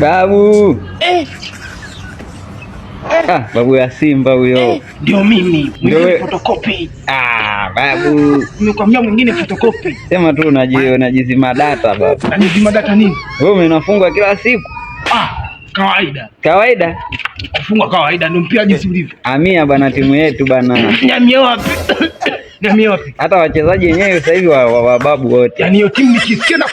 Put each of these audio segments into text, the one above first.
Babu. Babu ya Simba huyo. Ndio mimi. Mwingine photocopy. Babu. Nimekwambia mwingine photocopy. Sema tu unajizima data babu. Unajizima data nini? Wewe unafungwa kila siku? Kawaida. Kawaida? Kufungwa kawaida ndio mpira jinsi ulivyo. Amia bana timu yetu bana. Nyamia wapi? Nyamia wapi? Hata wachezaji wenyewe sasa hivi wa babu wote. Yaani hiyo timu nikisikia na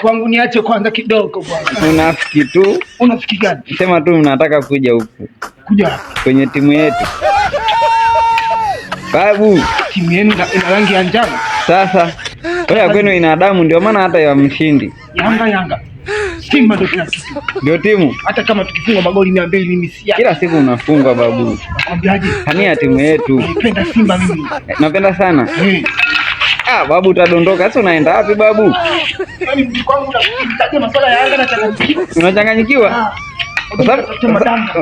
kwangu niache kwanza kidogo bwana. Unafiki tu. Unafiki gani? Sema tu mnataka kuja huku. Kuja kwenye timu yetu. Babu, timu yenu ina rangi ya njano. Sasa wewe kwenu ina damu ndio maana hata ya mshindi. Yanga. Simba ndio kila kitu. Ndio timu. Hata kama tukifunga magoli 200 mimi si. Kila siku unafungwa babu. Nakwambiaje? Hania timu yetu. Napenda Simba mimi. Napenda sana. Babu utadondoka. Sasa unaenda wapi babu? Yaani mjukuu wangu unataja masuala ya Yanga na changanyikiwa. Unachanganyikiwa?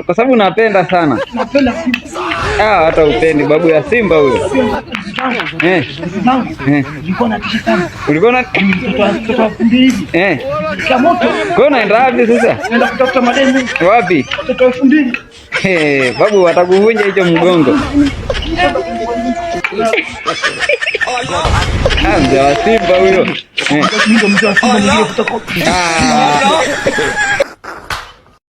Kwa sababu unapenda sana. Napenda Simba. Hata upendi babu ya Simba huyo. Nilikuwa natisha sana. Ulikuwa na mtoto wa fundi hivi. Kwa moto. Kwa unaenda wapi sasa? Naenda kutafuta mademu. Wapi? Mtoto wa fundi. Babu watakuvunja hicho mgongo. Mzee wa Simba huyo. Mzee wa Simba mwingine kutoka.